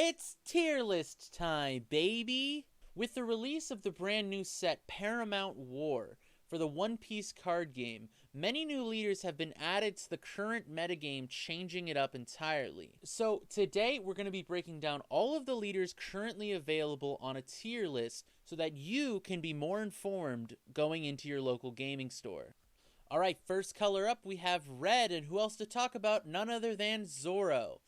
It's tier list time, baby! With the release of the brand new set Paramount War for the One Piece card game, many new leaders have been added to the current metagame, changing it up entirely. So today we're going to be breaking down all of the leaders currently available on a tier list so that you can be more informed going into your local gaming store. Alright, first color up we have red, and who else to talk about? None other than Zoro.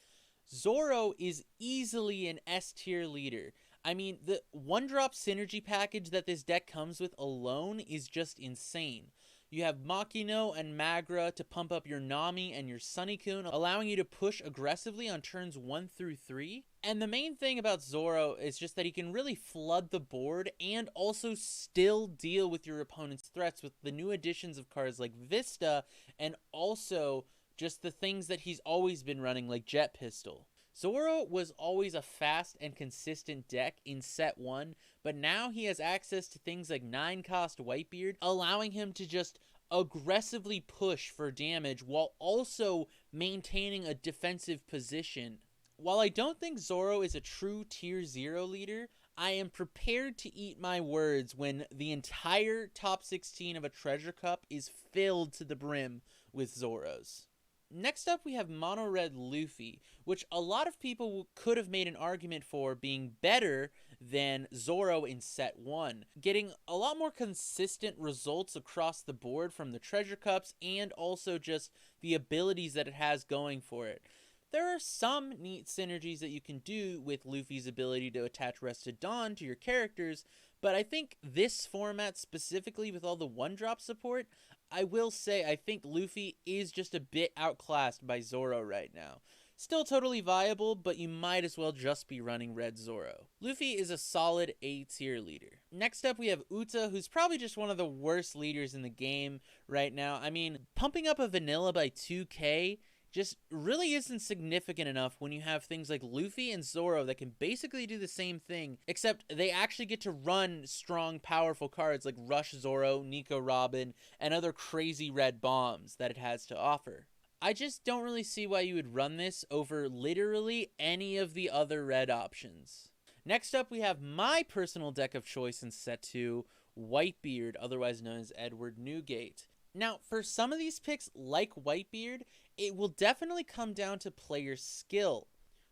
Zoro is easily an S tier leader. I mean, the one-drop synergy package that this deck comes with alone is just insane. You have Makino and Magra to pump up your Nami and your Sunikun, allowing you to push aggressively on turns 1 through 3. And the main thing about Zoro is just that he can really flood the board and also still deal with your opponent's threats with the new additions of cards like Vista, and also just the things that he's always been running like Jet Pistol. Zoro was always a fast and consistent deck in set 1, but now he has access to things like 9-cost Whitebeard, allowing him to just aggressively push for damage while also maintaining a defensive position. While I don't think Zoro is a true tier 0 leader, I am prepared to eat my words when the entire top 16 of a treasure cup is filled to the brim with Zoros. Next up we have Mono Red Luffy, which a lot of people could have made an argument for being better than Zoro in set 1, getting a lot more consistent results across the board from the treasure cups and also just the abilities that it has going for it. There are some neat synergies that you can do with Luffy's ability to attach Rested Dawn to your characters, but I think this format specifically with all the one-drop support, I will say I think Luffy is just a bit outclassed by Zoro right now. Still totally viable, but you might as well just be running Red Zoro. Luffy is a solid A tier leader. Next up we have Uta, who's probably just one of the worst leaders in the game right now. I mean, pumping up a vanilla by 2k just really isn't significant enough when you have things like Luffy and Zoro that can basically do the same thing, except they actually get to run strong, powerful cards like Rush Zoro, Nico Robin, and other crazy red bombs that it has to offer. I just don't really see why you would run this over literally any of the other red options. Next up we have my personal deck of choice in set 2, Whitebeard, otherwise known as Edward Newgate. Now, for some of these picks, like Whitebeard, it will definitely come down to player skill.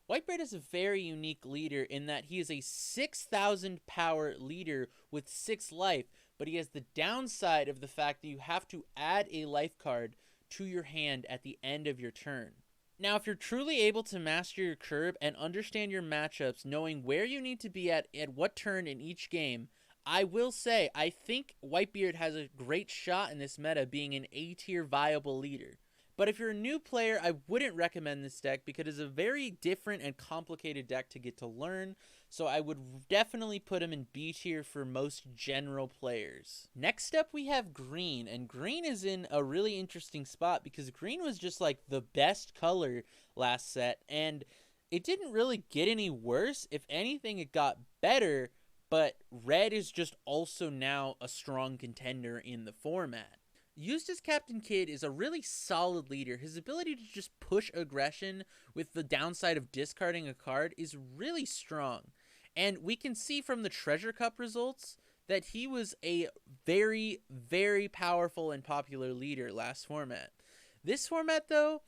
Whitebeard is a very unique leader in that he is a 6,000 power leader with 6 life, but he has the downside of the fact that you have to add a life card to your hand at the end of your turn. Now, if you're truly able to master your curve and understand your matchups, knowing where you need to be at what turn in each game, I will say, I think Whitebeard has a great shot in this meta being an A-tier viable leader. But if you're a new player, I wouldn't recommend this deck because it's a very different and complicated deck to get to learn, so I would definitely put him in B tier for most general players. Next up we have green, and green is in a really interesting spot because green was just like the best color last set, and it didn't really get any worse. If anything, it got better. But red is just also now a strong contender in the format. Used as Captain Kidd is a really solid leader. His ability to just push aggression with the downside of discarding a card is really strong. And we can see from the Treasure Cup results that he was a very, very powerful and popular leader last format. This format, though,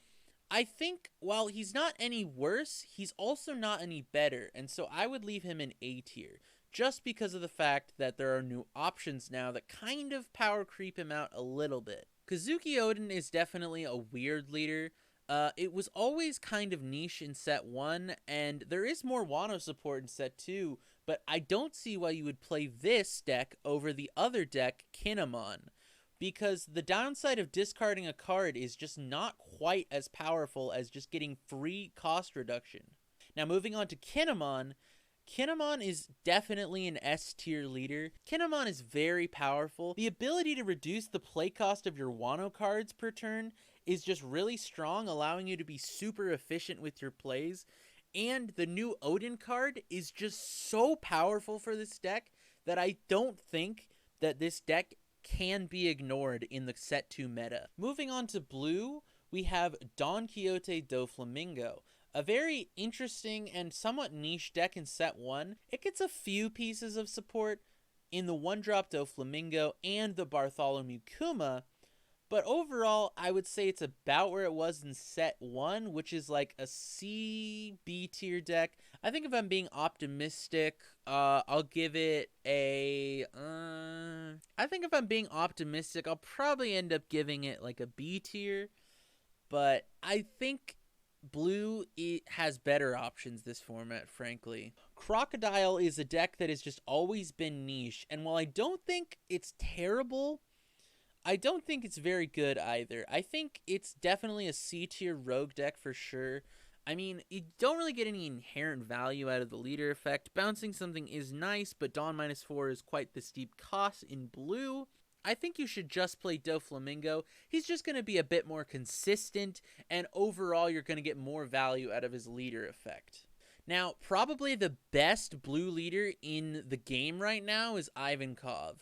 I think while he's not any worse, he's also not any better. And so I would leave him in A tier, just because of the fact that there are new options now that kind of power creep him out a little bit. Kazuki Odin is definitely a weird leader. It was always kind of niche in set 1, and there is more Wano support in set 2, but I don't see why you would play this deck over the other deck, Kinemon, because the downside of discarding a card is just not quite as powerful as just getting free cost reduction. Now moving on to Kinemon, Kinemon is definitely an S tier leader. Kinemon is very powerful. The ability to reduce the play cost of your Wano cards per turn is just really strong, allowing you to be super efficient with your plays. And the new Odin card is just so powerful for this deck that I don't think that this deck can be ignored in the set 2 meta. Moving on to blue, we have Don Quixote do Flamingo. A very interesting and somewhat niche deck in set 1. It gets a few pieces of support in the 1-drop Doflamingo and the Bartholomew Kuma, but overall, I would say it's about where it was in set 1, which is like a C, B tier deck. I think if I'm being optimistic, I'll give it a... I think if I'm being optimistic, I'll probably end up giving it like a B tier. But I think blue has better options this format, frankly. Crocodile is a deck that has just always been niche, and while I don't think it's terrible, I don't think it's very good either. I think it's definitely a C-tier rogue deck for sure. I mean, you don't really get any inherent value out of the leader effect. Bouncing something is nice, but Dawn -4 is quite the steep cost in blue. I think you should just play Doflamingo. He's just going to be a bit more consistent, and overall you're going to get more value out of his leader effect. Now, probably the best blue leader in the game right now is Ivankov.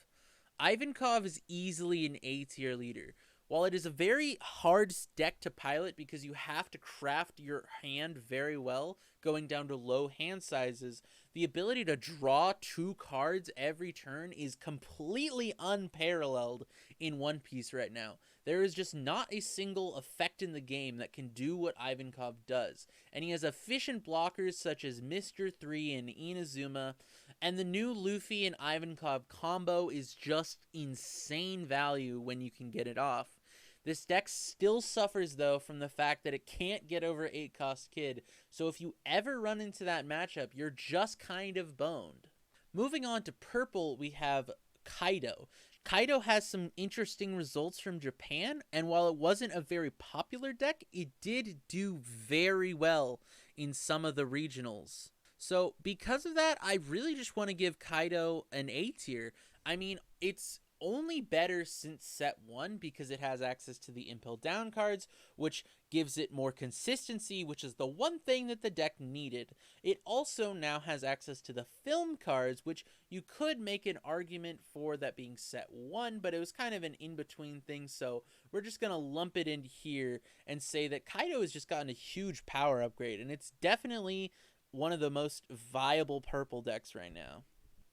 Ivankov is easily an A-tier leader. While it is a very hard deck to pilot because you have to craft your hand very well, going down to low hand sizes, the ability to draw 2 cards every turn is completely unparalleled in One Piece right now. There is just not a single effect in the game that can do what Ivankov does, and he has efficient blockers such as Mr. 3 and Inazuma, and the new Luffy and Ivankov combo is just insane value when you can get it off. This deck still suffers, though, from the fact that it can't get over 8-cost Kid, so if you ever run into that matchup, you're just kind of boned. Moving on to purple, we have Kaido. Kaido has some interesting results from Japan, and while it wasn't a very popular deck, it did do very well in some of the regionals. So because of that, I really just want to give Kaido an A tier. I mean, it's only better since set 1 because it has access to the Impel Down cards, which gives it more consistency, which is the one thing that the deck needed. It also now has access to the film cards, which you could make an argument for that being set 1, but it was kind of an in-between thing, so we're just going to lump it in here and say that Kaido has just gotten a huge power upgrade, and it's definitely one of the most viable purple decks right now.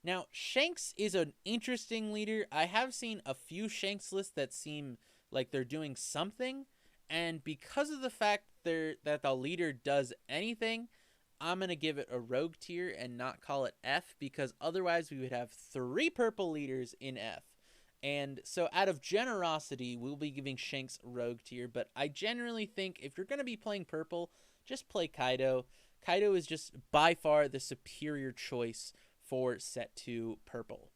Now, Shanks is an interesting leader. I have seen a few Shanks lists that seem like they're doing something, and because of the fact that the leader does anything, I'm going to give it a rogue tier and not call it F, because otherwise we would have 3 purple leaders in F. And so out of generosity, we'll be giving Shanks rogue tier, but I generally think if you're going to be playing purple, just play Kaido. Kaido is just by far the superior choice for set 2 purple.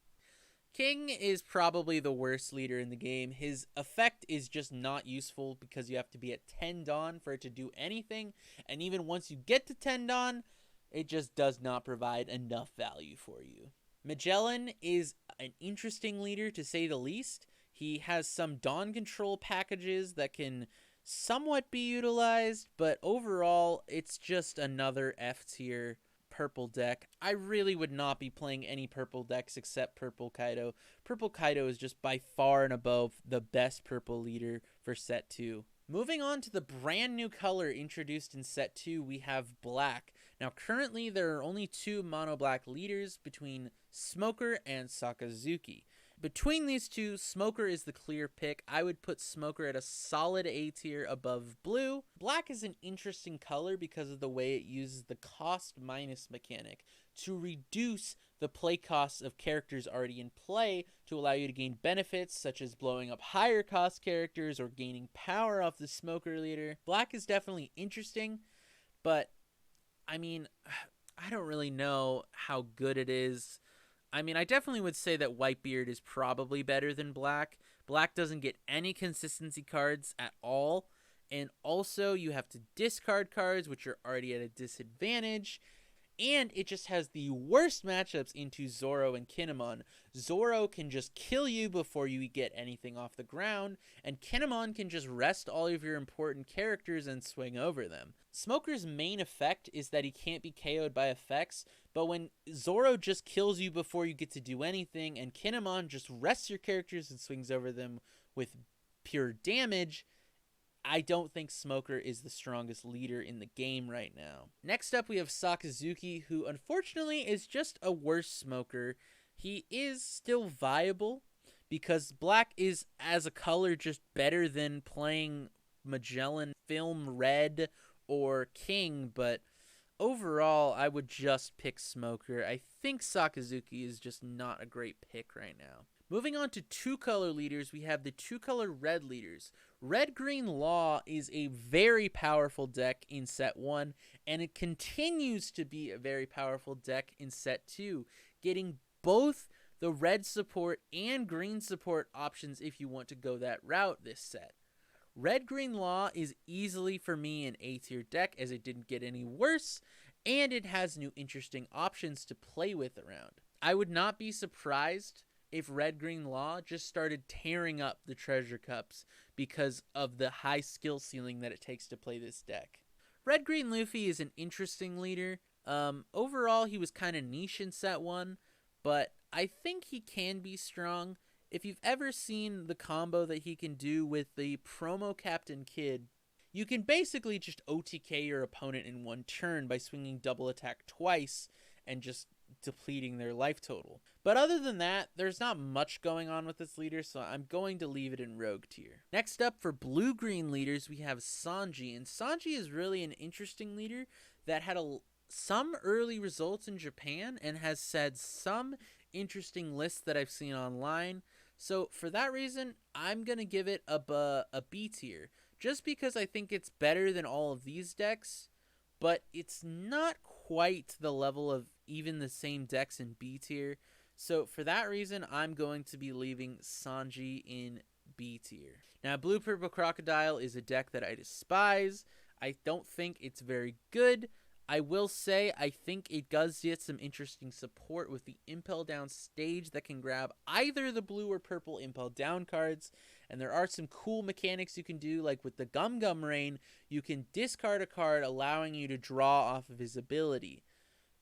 King is probably the worst leader in the game. His effect is just not useful because you have to be at 10 Dawn for it to do anything, and even once you get to 10 Dawn, it just does not provide enough value for you. Magellan is an interesting leader to say the least. He has some Dawn control packages that can somewhat be utilized, but overall it's just another F tier purple deck. I really would not be playing any purple decks except Purple Kaido. Purple Kaido is just by far and above the best purple leader for set 2. Moving on to the brand new color introduced in set 2, we have black. Now currently there are only 2 mono black leaders between Smoker and Sakazuki. Between these two, Smoker is the clear pick. I would put Smoker at a solid A tier above blue. Black is an interesting color because of the way it uses the cost minus mechanic to reduce the play costs of characters already in play to allow you to gain benefits such as blowing up higher cost characters or gaining power off the Smoker leader. Black is definitely interesting, but I mean, I don't really know how good it is. I mean, I definitely would say that Whitebeard is probably better than Black. Black doesn't get any consistency cards at all. And also, you have to discard cards, which are already at a disadvantage. And it just has the worst matchups into Zoro and Kinemon. Zoro can just kill you before you get anything off the ground, and Kinemon can just rest all of your important characters and swing over them. Smoker's main effect is that he can't be KO'd by effects, but when Zoro just kills you before you get to do anything, and Kinemon just rests your characters and swings over them with pure damage, I don't think Smoker is the strongest leader in the game right now. Next up, we have Sakazuki, who unfortunately is just a worse Smoker. He is still viable because black is, as a color, just better than playing Magellan, Film Red, or King, but overall, I would just pick Smoker. I think Sakazuki is just not a great pick right now. Moving on to two-color leaders, we have the two-color red leaders. Red-Green Law is a very powerful deck in Set 1, and it continues to be a very powerful deck in Set 2, getting both the red support and green support options if you want to go that route this set. Red-Green Law is easily, for me, an A-tier deck, as it didn't get any worse, and it has new interesting options to play with around. I would not be surprised if Red-Green Law just started tearing up the treasure cups because of the high skill ceiling that it takes to play this deck. Red-Green Luffy is an interesting leader. Overall, he was kind of niche in Set 1, but I think he can be strong. If you've ever seen the combo that he can do with the promo Captain Kid, you can basically just OTK your opponent in one turn by swinging double attack twice and just depleting their life total. But other than that, there's not much going on with this leader, so I'm going to leave it in rogue tier. Next up, for blue-green leaders, we have Sanji, and Sanji is really an interesting leader that had some early results in Japan and has had some interesting lists that I've seen online. So for that reason, I'm going to give it a B tier, just because I think it's better than all of these decks, but it's not quite the level of even the same decks in B tier. So for that reason, I'm going to be leaving Sanji in B tier. Now, Blue Purple Crocodile is a deck that I despise. I don't think it's very good. I will say I think it does get some interesting support with the Impel Down stage that can grab either the blue or purple Impel Down cards. And there are some cool mechanics you can do, like with the Gum Gum Rain, you can discard a card allowing you to draw off of his ability.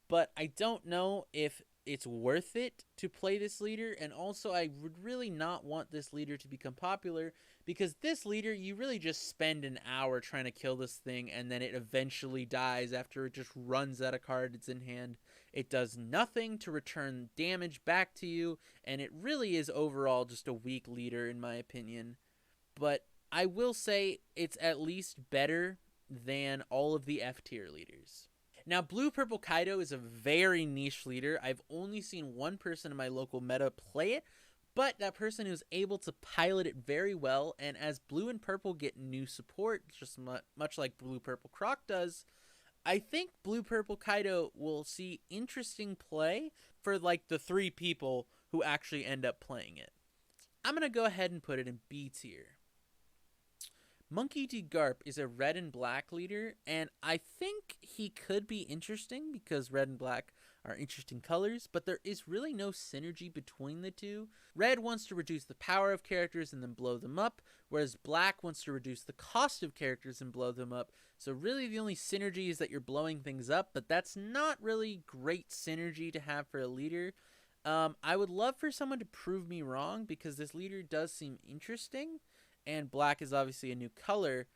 But I don't know if it's worth it to play this leader, and also I would really not want this leader to become popular, because this leader, you really just spend an hour trying to kill this thing, and then it eventually dies after it just runs out of cards in hand. It does nothing to return damage back to you, and it really is overall just a weak leader in my opinion. But I will say it's at least better than all of the F tier leaders. Now, Blue Purple Kaido is a very niche leader. I've only seen one person in my local meta play it, but that person is able to pilot it very well, and as Blue and Purple get new support, just much like Blue Purple Croc does, I think Blue Purple Kaido will see interesting play for like the 3 people who actually end up playing it. I'm going to go ahead and put it in B tier. Monkey D. Garp is a red and black leader, and I think he could be interesting because red and black are interesting colors, but there is really no synergy between the two. Red wants to reduce the power of characters and then blow them up, whereas black wants to reduce the cost of characters and blow them up. So really the only synergy is that you're blowing things up, but that's not really great synergy to have for a leader. I would love for someone to prove me wrong, because this leader does seem interesting, and black is obviously a new color,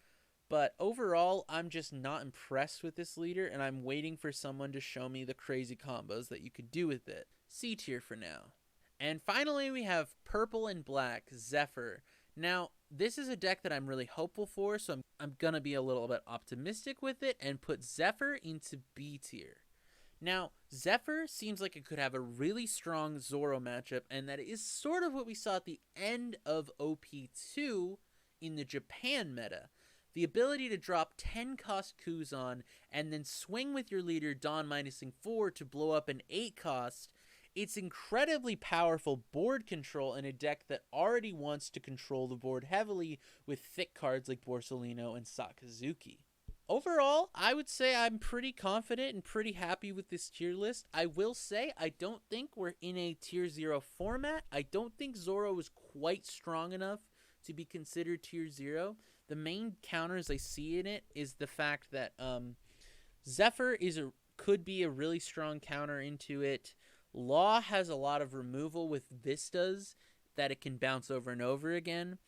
but overall, I'm just not impressed with this leader, and I'm waiting for someone to show me the crazy combos that you could do with it. C tier for now. And finally, we have purple and black, Zephyr. Now, this is a deck that I'm really hopeful for, so I'm going to be a little bit optimistic with it and put Zephyr into B tier. Now, Zephyr seems like it could have a really strong Zoro matchup, and that is sort of what we saw at the end of OP-02 in the Japan meta. The ability to drop 10 cost Kuzan and then swing with your leader Dawn minusing 4 to blow up an 8 cost. It's incredibly powerful board control in a deck that already wants to control the board heavily with thick cards like Borsalino and Sakazuki. Overall, I would say I'm pretty confident and pretty happy with this tier list. I will say I don't think we're in a tier 0 format. I don't think Zoro is quite strong enough to be considered tier 0. The main counters I see in it is the fact that Zephyr could be a really strong counter into it. Law has a lot of removal with vistas that it can bounce over and over again.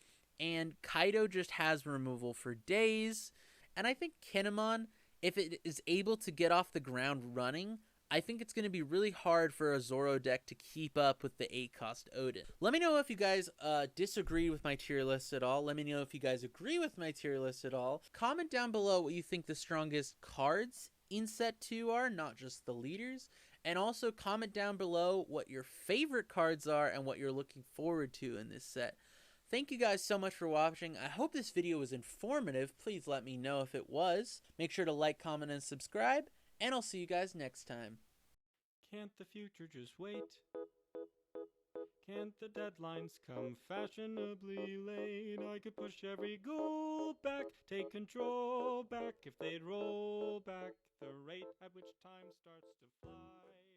and Kaido just has removal for days. And I think Kinemon, if it is able to get off the ground running, I think it's going to be really hard for a Zoro deck to keep up with the 8-cost Odin. Let me know if you guys disagree with my tier list at all. Let me know if you guys agree with my tier list at all. Comment down below what you think the strongest cards in set 2 are, not just the leaders. And also comment down below what your favorite cards are and what you're looking forward to in this set. Thank you guys so much for watching. I hope this video was informative. Please let me know if it was. Make sure to like, comment, and subscribe. And I'll see you guys next time. Can't the future just wait? Can't the deadlines come fashionably late? I could push every goal back, take control back if they'd roll back the rate at which time starts to fly.